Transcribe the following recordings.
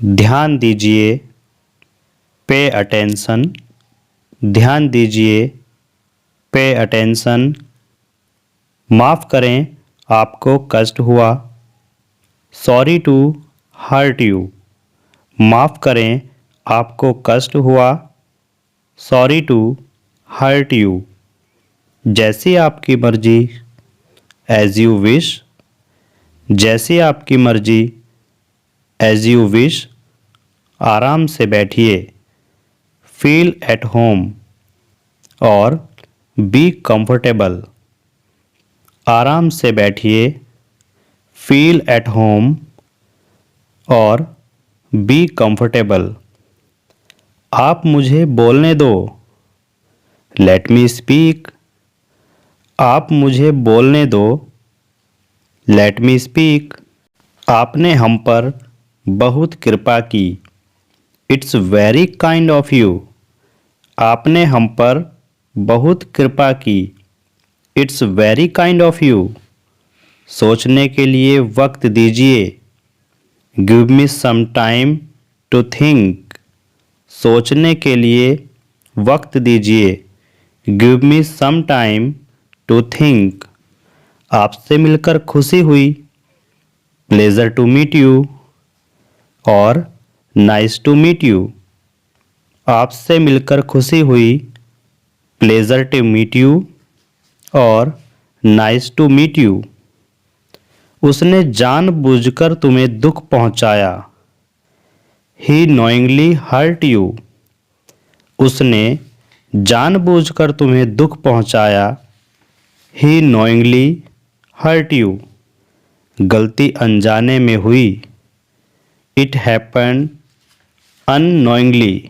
ध्यान दीजिए, pay attention. ध्यान दीजिए, पे अटेंशन। माफ़ करें, आपको कष्ट हुआ। Sorry to hurt you. माफ़ करें, आपको कष्ट हुआ। Sorry to hurt you. जैसी आपकी मर्जी, एज यू विश। जैसी आपकी मर्जी, एज यू विश। आराम से बैठिए, फील एट होम। और बी कंफर्टेबल। आराम से बैठिए, फील एट होम। और बी कंफर्टेबल। आप मुझे बोलने दो, लेट मी स्पीक। आप मुझे बोलने दो, लेट मी स्पीक। आपने हम पर बहुत कृपा की, it's very kind of you. आपने हम पर बहुत कृपा की, it's very kind of you. सोचने के लिए वक्त दीजिए, give me some time to think. सोचने के लिए वक्त दीजिए, give me some time to think. आपसे मिलकर खुशी हुई, प्लेजर टू मीट यू। और नाइस टू मीट यू। आपसे मिलकर खुशी हुई, प्लेजर टू मीट यू। और नाइस टू मीट यू। उसने जानबूझकर तुम्हें दुख पहुंचाया, ही नोइंगली हर्ट यू। उसने जानबूझकर तुम्हें दुख पहुंचाया, ही नोइंगली हर्ट यू। गलती अनजाने में हुई, इट हैपेंड अननोइंगली।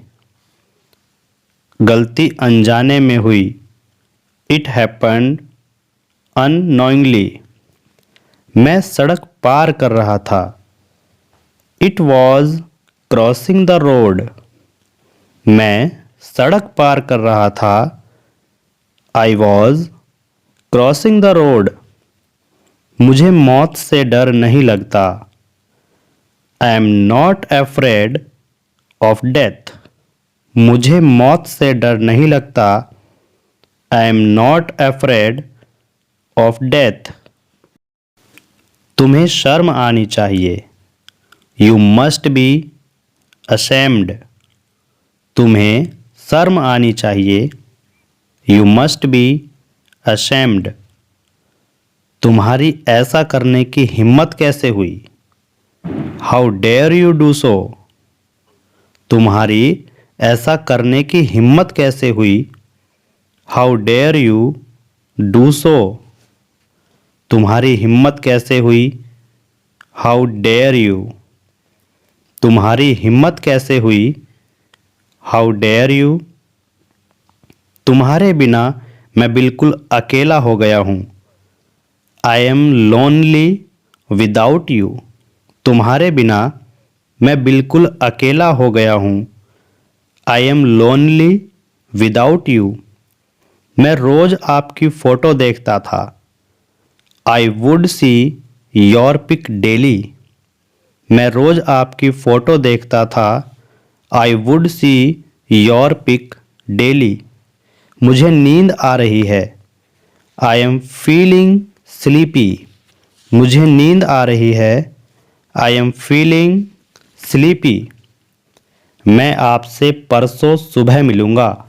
गलती अनजाने में हुई, इट हैपेंड अननोइंगली। मैं सड़क पार कर रहा था, it was crossing the road. मैं सड़क पार कर रहा था, I was crossing the road. मुझे मौत से डर नहीं लगता, I am not afraid of death. मुझे मौत से डर नहीं लगता, I am not afraid of death. तुम्हें शर्म आनी चाहिए, यू मस्ट बी अशेम्ड। तुम्हें शर्म आनी चाहिए, यू मस्ट बी अशेम्ड। तुम्हारी ऐसा करने की हिम्मत कैसे हुई, how dare you do so. तुम्हारी ऐसा करने की हिम्मत कैसे हुई, how dare you do so. तुम्हारी हिम्मत कैसे हुई, हाउ डेयर यू। तुम्हारी हिम्मत कैसे हुई, हाउ डेयर यू। तुम्हारे बिना मैं बिल्कुल अकेला हो गया हूँ, I am lonely without you. तुम्हारे बिना मैं बिल्कुल अकेला हो गया हूँ, I am lonely without you. मैं रोज आपकी फ़ोटो देखता था, I would see your pic daily. मैं रोज आपकी फ़ोटो देखता था, I would see your pic daily. मुझे नींद आ रही है, आई एम फीलिंग स्लीपी। मुझे नींद आ रही है, आई एम फीलिंग स्लीपी। मैं आपसे परसों सुबह मिलूँगा,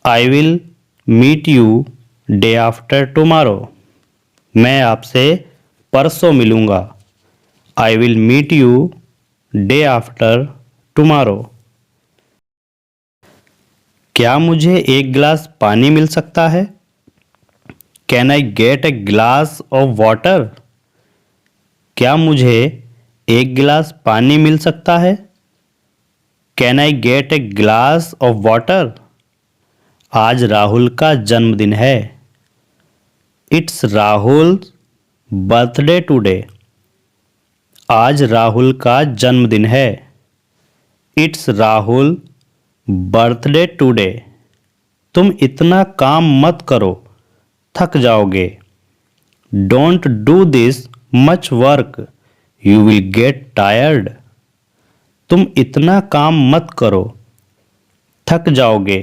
I will meet you day after tomorrow. मैं आपसे परसों मिलूँगा, I will meet you day after tomorrow. क्या मुझे एक गिलास पानी मिल सकता है, can I get a glass of water. क्या मुझे एक गिलास पानी मिल सकता है, can I get a glass of water. आज राहुल का जन्मदिन है, इट्स राहुल बर्थडे टुडे। आज राहुल का जन्मदिन है, इट्स राहुल बर्थडे टुडे। तुम इतना काम मत करो, थक जाओगे। Don't do this much work, you will get tired. तुम इतना काम मत करो, थक जाओगे।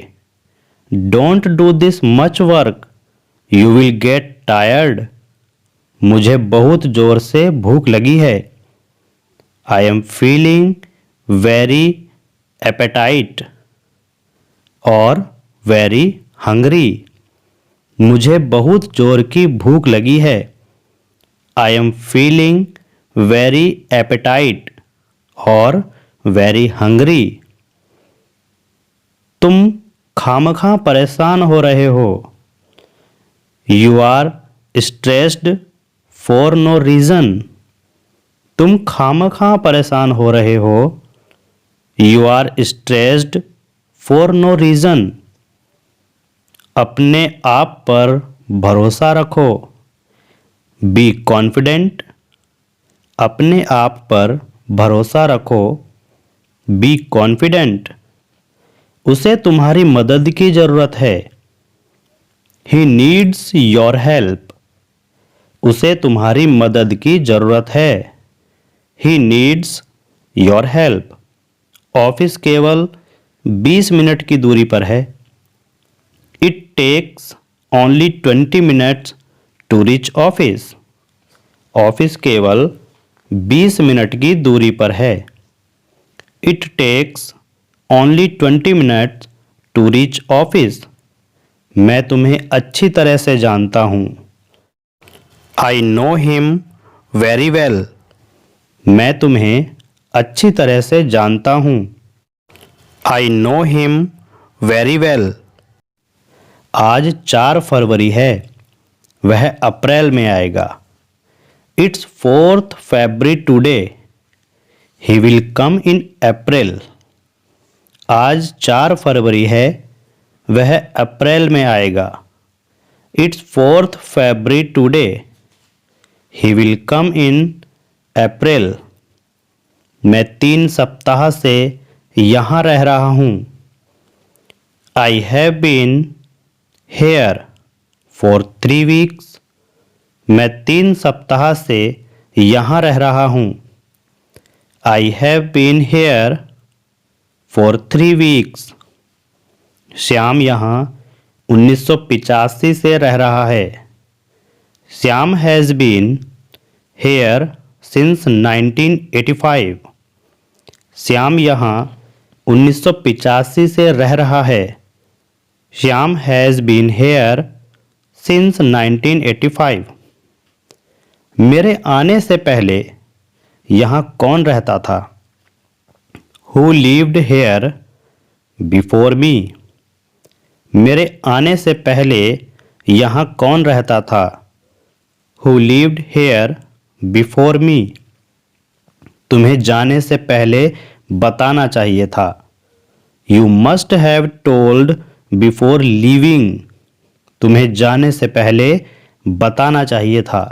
Don't do this much work, you will get tired. मुझे बहुत जोर से भूख लगी है। I am feeling very appetite और वेरी हंग्री। मुझे बहुत जोर की भूख लगी है। I am feeling very appetite और वेरी हंग्री। तुम खामखा परेशान हो रहे हो। You are stressed for no reason. तुम खामखा परेशान हो रहे हो। You are stressed for no reason. अपने आप पर भरोसा रखो। Be confident. अपने आप पर भरोसा रखो। Be confident. उसे तुम्हारी मदद की ज़रूरत है। He needs your help. उसे तुम्हारी मदद की ज़रूरत है। He needs your help. Office केवल 20 मिनट की दूरी पर है। It takes only 20 minutes to reach office. Office केवल 20 मिनट की दूरी पर है। It takes only 20 minutes to reach office. मैं तुम्हें अच्छी तरह से जानता हूँ। I know him very well. मैं तुम्हें अच्छी तरह से जानता हूँ। I know him very well. आज 4 फरवरी है। वह अप्रैल में आएगा। It's 4th February today. He will come in April. आज 4 फरवरी है। वह अप्रैल में आएगा। It's 4th February today. He will come in April. मैं 3 सप्ताह से यहाँ रह रहा हूँ। I have been here for 3 weeks. मैं 3 सप्ताह से यहाँ रह रहा हूँ। I have been here for 3 weeks. Shyam यहाँ 1985 से रह रहा है। Shyam has been here since 1985। Shyam यहाँ 1985 से रह रहा है। Shyam has been here since 1985। मेरे आने से पहले यहाँ कौन रहता था? Who lived here before me. मेरे आने से पहले यहाँ कौन रहता था? Who lived here before me. तुम्हें जाने से पहले बताना चाहिए था। You must have told before leaving. तुम्हें जाने से पहले बताना चाहिए था।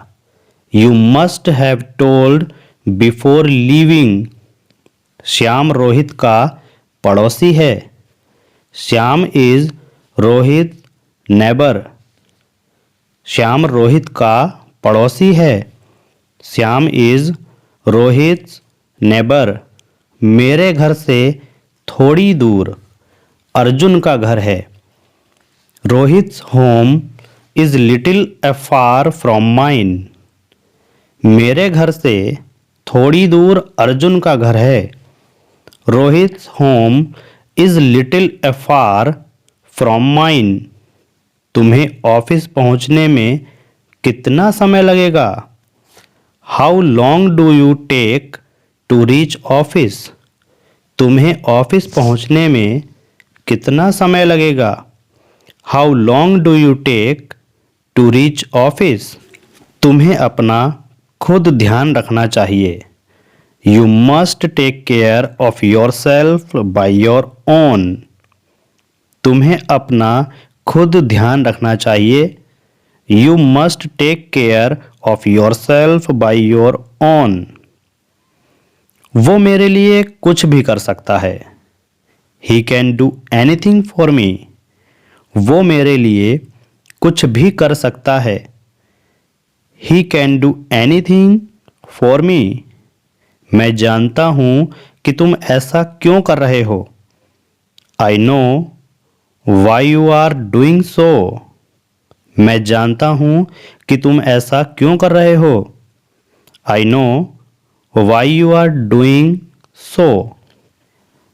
You must have told before leaving. Shyam Rohit का पड़ोसी है। Shyam is Rohit neighbour. श्याम रोहित का पड़ोसी है। Shyam is Rohit neighbour. मेरे घर से थोड़ी दूर अर्जुन का घर है। Rohit's home is little afar from mine. मेरे घर से थोड़ी दूर अर्जुन का घर है। Rohit's home is little afar from mine. तुम्हें ऑफिस पहुंचने में कितना समय लगेगा? How long do you take to reach office. तुम्हें ऑफिस पहुंचने में कितना समय लगेगा? How long do you take to reach office. तुम्हें अपना खुद ध्यान रखना चाहिए। You must take care of your self by your own. तुम्हें अपना खुद ध्यान रखना चाहिए। You must take care of your self by your own. वो मेरे लिए कुछ भी कर सकता है। He can do anything for me. वो मेरे लिए कुछ भी कर सकता है। He can do anything for me. मैं जानता हूँ कि तुम ऐसा क्यों कर रहे हो। I know why you are doing so. मैं जानता हूं कि तुम ऐसा क्यों कर रहे हो। I know why you are doing so.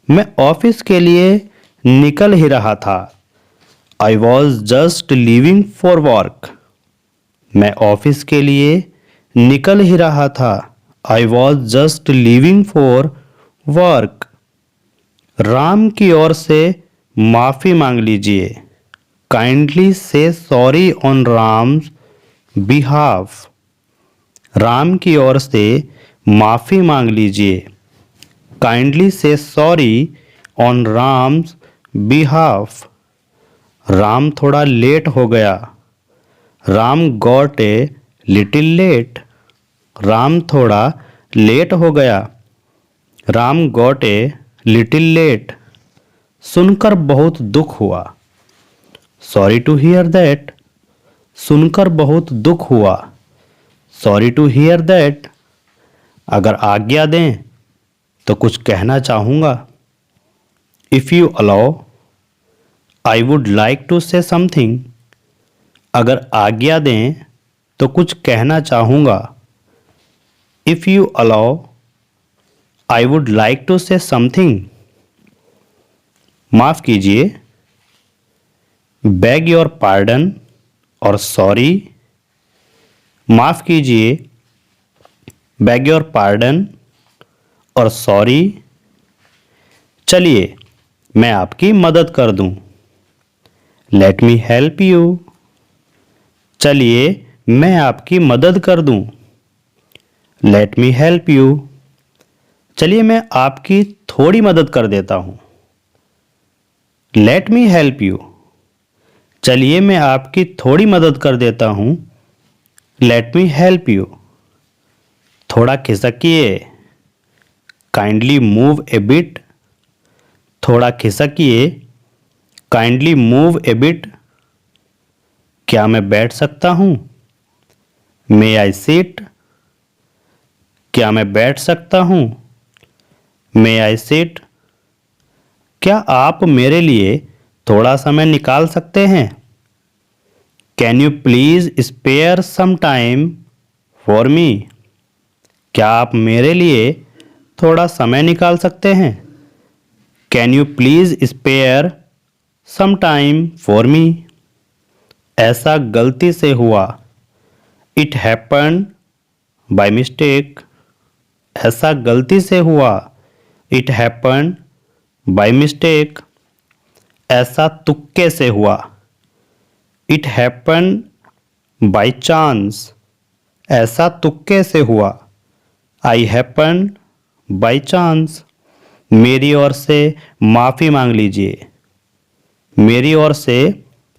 मैं ऑफिस के लिए निकल ही रहा था। I was just leaving for work. मैं ऑफिस के लिए निकल ही रहा था। I was just leaving for work. Ram की ओर से माफ़ी मांग लीजिए। Kindly say sorry on Ram's behalf. Ram की ओर से माफ़ी मांग लीजिए। Kindly say sorry on Ram's behalf. Ram थोड़ा लेट हो गया। Ram got a little late. Ram थोड़ा लेट हो गया। Ram got a little late. सुनकर बहुत दुख हुआ। Sorry to hear that. सुनकर बहुत दुख हुआ। Sorry to hear that. अगर आज्ञा दें तो कुछ कहना चाहूँगा। If you allow I would like to say something. अगर आज्ञा दें तो कुछ कहना चाहूँगा। If you allow I would like to say something. माफ़ कीजिए। बेग योर पार्डन और सॉरी। माफ़ कीजिए। बेग योर पार्डन और सॉरी। चलिए मैं आपकी मदद कर दूं। Let me help you. चलिए मैं आपकी मदद कर दूं। Let me help you. चलिए मैं आपकी थोड़ी मदद कर देता हूं। Let me help you. चलिए मैं आपकी थोड़ी मदद कर देता हूं। Let me help you. थोड़ा खिसकिए। Kindly move a bit. थोड़ा खिसकिए। Kindly move a bit. क्या मैं बैठ सकता हूं। May I sit. क्या मैं बैठ सकता हूं। May I sit. क्या आप मेरे लिए थोड़ा समय निकाल सकते हैं। Can you please spare some time for me. क्या आप मेरे लिए थोड़ा समय निकाल सकते हैं। Can you please spare some time for me. ऐसा गलती से हुआ। It happened by mistake. ऐसा गलती से हुआ। It happened by mistake. ऐसा तुक्के से हुआ। It happened by chance. ऐसा तुक्के से हुआ। आई हैपन्ड बाय चांस। मेरी ओर से माफ़ी मांग लीजिए। मेरी ओर से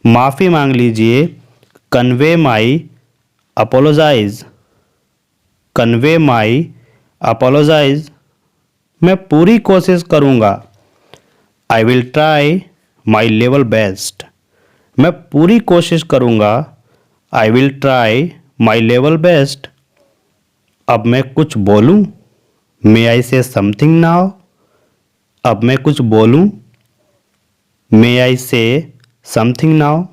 माफ़ी मांग लीजिए। Convey my apologize. Convey my apologize. मैं पूरी कोशिश करूँगा। I will try my level best. मैं पूरी कोशिश करूँगा। I will try my level best. अब मैं कुछ बोलूँ। मे आई से समथिंग नाउ। अब मैं कुछ बोलूँ। मे आई से समथिंग नाउ।